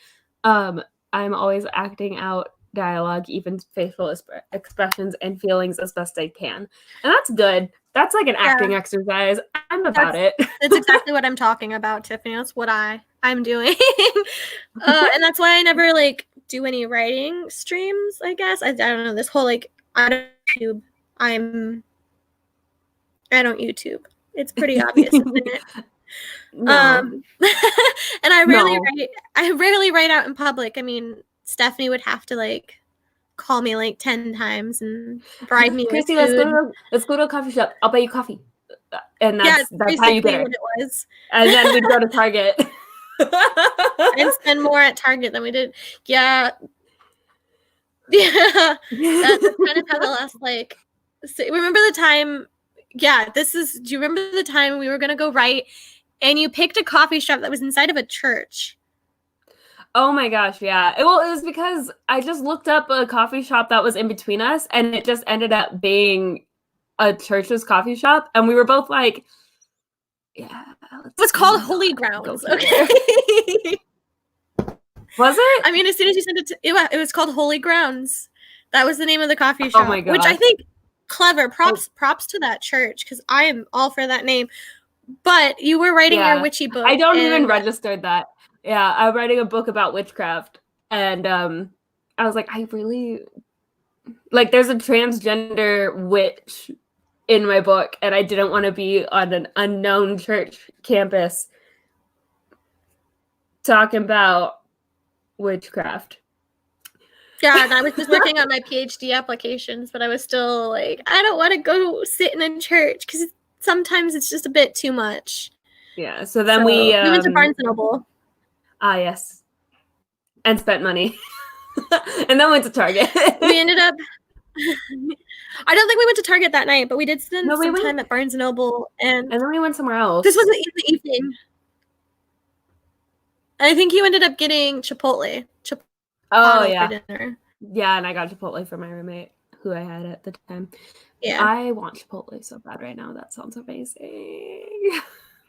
Speaker 1: I'm always acting out dialogue, even facial expressions and feelings as best I can. And that's good. That's like an acting exercise. I'm about it.
Speaker 2: That's exactly what I'm talking about, Tiffany. That's what I'm doing. And that's why I never like do any writing streams, I guess. I don't know. This whole like I don't YouTube. It's pretty obvious, isn't it? No. And I rarely write out in public. I mean, Stephanie would have to like call me like 10 times and bribe me with food.
Speaker 1: Let's go to a coffee shop. I'll buy you coffee. And that's how you get her.
Speaker 2: What it was.
Speaker 1: And then we'd go to Target.
Speaker 2: And spend more at Target than we did. Yeah. Yeah. That's kind of how the last, like, remember the time, do you remember the time we were going to go write and you picked a coffee shop that was inside of a church?
Speaker 1: Oh my gosh, yeah. Well, it was because I just looked up a coffee shop that was in between us, and it just ended up being a church's coffee shop, and we were both like, yeah.
Speaker 2: It was called Holy Grounds, okay?
Speaker 1: Was it?
Speaker 2: I mean, as soon as you sent it to, it was called Holy Grounds. That was the name of the coffee shop. Oh my God. Which I think, clever. Props to that church, because I am all for that name. But you were writing your witchy book.
Speaker 1: I don't even register that. Yeah, I'm writing a book about witchcraft. And I was like, I really... Like, there's a transgender witch in my book, and I didn't want to be on an unknown church campus talking about witchcraft.
Speaker 2: Yeah, and I was just working on my PhD applications, but I was still like, I don't want to go sit in a church because sometimes it's just a bit too much.
Speaker 1: Yeah, so then we
Speaker 2: went to Barnes & Noble.
Speaker 1: Ah, yes. And spent money. And then went to Target.
Speaker 2: We ended up... I don't think we went to Target that night, but we did spend some time at Barnes & Noble. And
Speaker 1: then we went somewhere else.
Speaker 2: This wasn't in the evening. I think you ended up getting Chipotle.
Speaker 1: Oh, yeah. For dinner. Yeah, and I got Chipotle for my roommate, who I had at the time. Yeah. I want Chipotle so bad right now. That sounds amazing.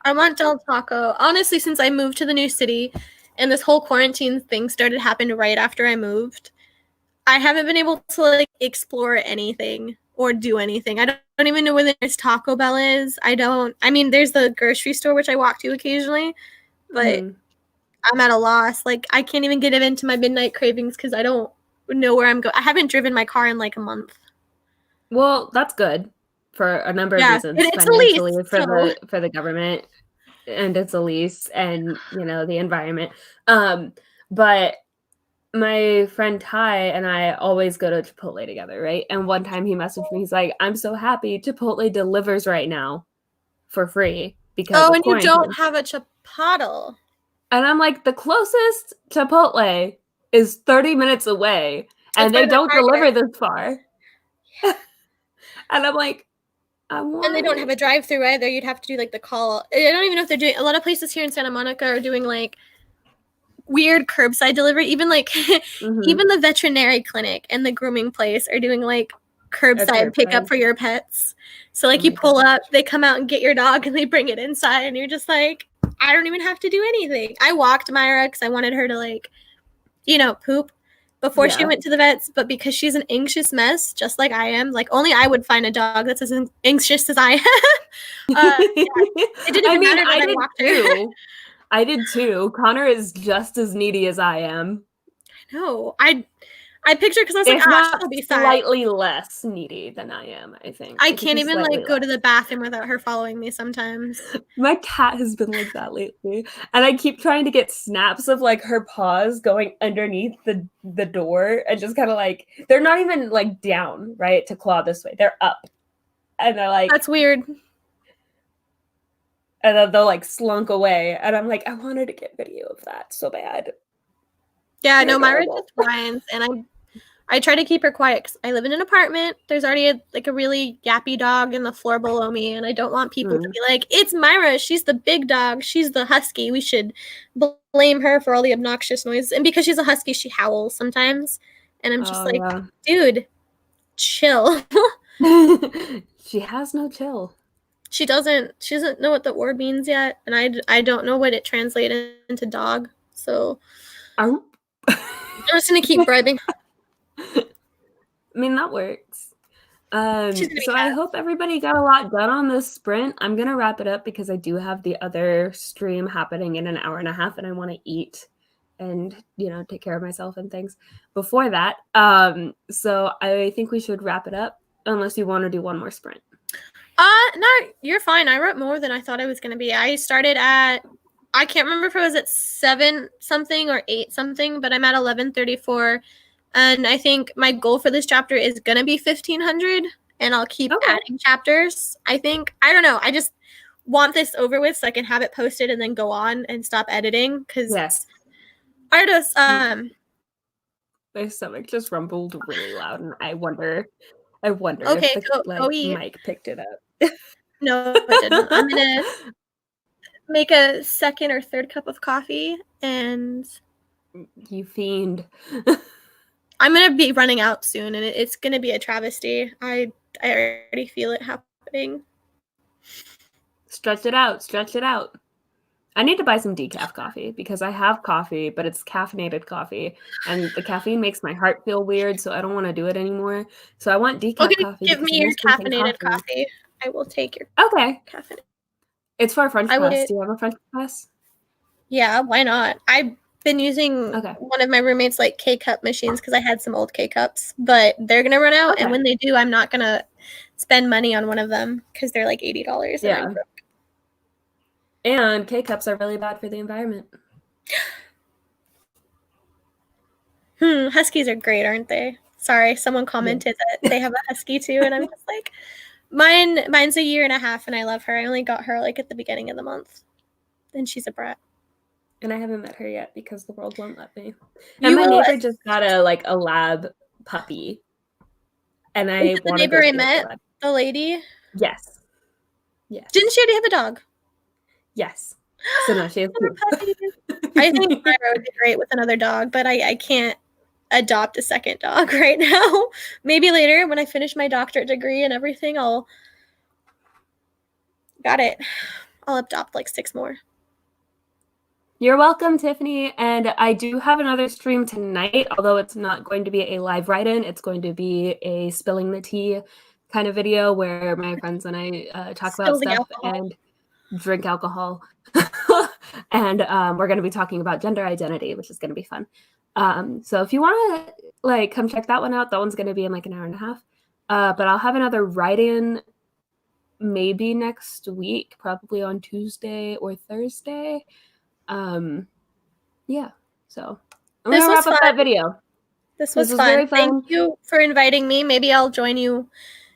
Speaker 2: I want Del Taco. Honestly, since I moved to the new city and this whole quarantine thing started happening right after I moved, I haven't been able to, like, explore anything or do anything. I don't even know where the nearest Taco Bell is. I mean, there's the grocery store, which I walk to occasionally, but I'm at a loss. Like, I can't even get into my midnight cravings because I don't know where I'm going. I haven't driven my car in, like, a month.
Speaker 1: Well, that's good for a number of reasons.
Speaker 2: It's a lease.
Speaker 1: For the government, and it's a lease, and, you know, the environment. But my friend Ty and I always go to Chipotle together, right? And one time he messaged me, he's like, I'm so happy Chipotle delivers right now for free because
Speaker 2: and you don't have a Chipotle.
Speaker 1: And I'm like, the closest Chipotle is 30 minutes away, and they don't deliver this far. And I'm like,
Speaker 2: and they don't have a drive-through either. You'd have to do, like, the call. I don't even know if they're doing... A lot of places here in Santa Monica are doing, like, weird curbside delivery. Even, like, even the veterinary clinic and the grooming place are doing, like, curbside pickup for your pets. So, like, you pull up, they come out and get your dog, and they bring it inside, and you're just like, I don't even have to do anything. I walked Myra because I wanted her to, like, you know, poop before she went to the vets, but because she's an anxious mess, just like I am, like, only I would find a dog that's as anxious as I am. It didn't even matter that I walked her.
Speaker 1: I did too. Connor is just as needy as I am.
Speaker 2: I know. I pictured, because I was like, she'll be
Speaker 1: slightly less needy than I am, I think.
Speaker 2: I can't even, like, go to the bathroom without her following me sometimes.
Speaker 1: My cat has been like that lately. And I keep trying to get snaps of, like, her paws going underneath the door and just kind of, like, they're not even, like, down, right, to claw this way. They're up. And they're like...
Speaker 2: That's weird.
Speaker 1: And then they'll, like, slunk away. And I'm like, I wanted to get video of that so bad.
Speaker 2: Yeah, no, Myra just whines, and I try to keep her quiet because I live in an apartment. There's already a really yappy dog in the floor below me, and I don't want people to be like, it's Myra. She's the big dog. She's the husky. We should blame her for all the obnoxious noises. And because she's a husky, she howls sometimes. And I'm just dude, chill.
Speaker 1: She has no chill.
Speaker 2: She doesn't know what the word means yet, and I don't know what it translates into dog. So I'm just going to keep bribing.
Speaker 1: I mean, that works. So I hope everybody got a lot done on this sprint. I'm going to wrap it up because I do have the other stream happening in an hour and a half, and I want to eat and, you know, take care of myself and things before that. So I think we should wrap it up unless you want to do one more sprint.
Speaker 2: No, you're fine. I wrote more than I thought I was going to be. I started at, I can't remember if it was at 7 something or 8 something, but I'm at 11:34. And I think my goal for this chapter is going to be 1,500, and I'll keep adding chapters. I think, I don't know. want this over with so I can have it posted and then go on and stop editing. Because
Speaker 1: yes.
Speaker 2: artists,
Speaker 1: my stomach just rumbled really loud, and I wonder
Speaker 2: okay,
Speaker 1: if the mic picked it up.
Speaker 2: No, it didn't. I'm gonna make a second or third cup of coffee, and
Speaker 1: you fiend.
Speaker 2: I'm gonna be running out soon, and it's gonna be a travesty. I already feel it happening.
Speaker 1: Stretch it out. I need to buy some decaf coffee because I have coffee, but it's caffeinated coffee, and the caffeine makes my heart feel weird, so I don't want to do it anymore. So I want decaf coffee.
Speaker 2: Give me your caffeinated coffee. I will take your caffeine.
Speaker 1: It's for a French press. Do you have a French press?
Speaker 2: Yeah, why not? I've been using one of my roommates' like K-cup machines because I had some old K-cups, but they're gonna run out, and when they do, I'm not gonna spend money on one of them because they're like $80. And I'm broke.
Speaker 1: And K-cups are really bad for the environment.
Speaker 2: Huskies are great, aren't they? Sorry, someone commented that they have a husky too, and I'm just like, mine's a year and a half, and I love her. I only got her like at the beginning of the month, and she's a brat.
Speaker 1: And I haven't met her yet because the world won't let me. And my neighbor just got a lab puppy, and I want to.
Speaker 2: The neighbor I met, the lady.
Speaker 1: Yes.
Speaker 2: Didn't she already have a dog?
Speaker 1: Yes. So no, she has two.
Speaker 2: I think Myra would be great with another dog, but I can't adopt a second dog right now. Maybe later when I finish my doctorate degree and everything, I'll adopt like 6 more.
Speaker 1: You're welcome, Tiffany. And I do have another stream tonight, although it's not going to be a live write-in. It's going to be a spilling the tea kind of video where my friends and I talk about stuff and drink alcohol. And we're going to be talking about gender identity, which is going to be fun. So if you want to come check that one out, that one's going to be in like an hour and a half. But I'll have another write-in maybe next week, probably on Tuesday or Thursday. Yeah. So I'm going to wrap up that video.
Speaker 2: This was fun. Very fun. Thank you for inviting me. Maybe I'll join you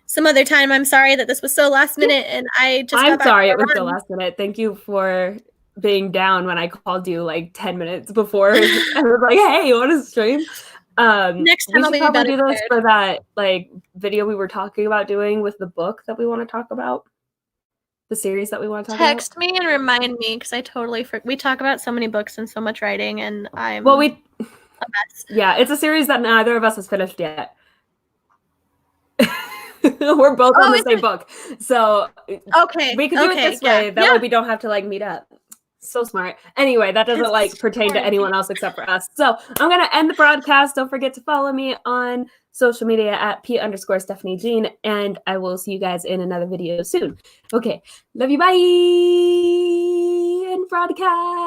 Speaker 2: some other time. I'm sorry that this was so last minute, and I'm
Speaker 1: sorry it was so last minute. Thank you for being down when I called you like 10 minutes before. I was like, hey, you want to stream?
Speaker 2: Next time I'll be better
Speaker 1: do this for that video we were talking about doing with the book that we want to talk about. The series that we want to talk about.
Speaker 2: Text me and remind me because I totally we talk about so many books and so much writing, and I'm
Speaker 1: yeah, it's a series that neither of us has finished yet. We're both on the same book, so we could do it this way. That way we don't have to meet up. So smart. Anyway, that doesn't pertain to anyone else except for us. So I'm gonna end the broadcast. Don't forget to follow me on social media at P_Stephanie Jean, and I will see you guys in another video soon. Okay, love you. Bye. End broadcast.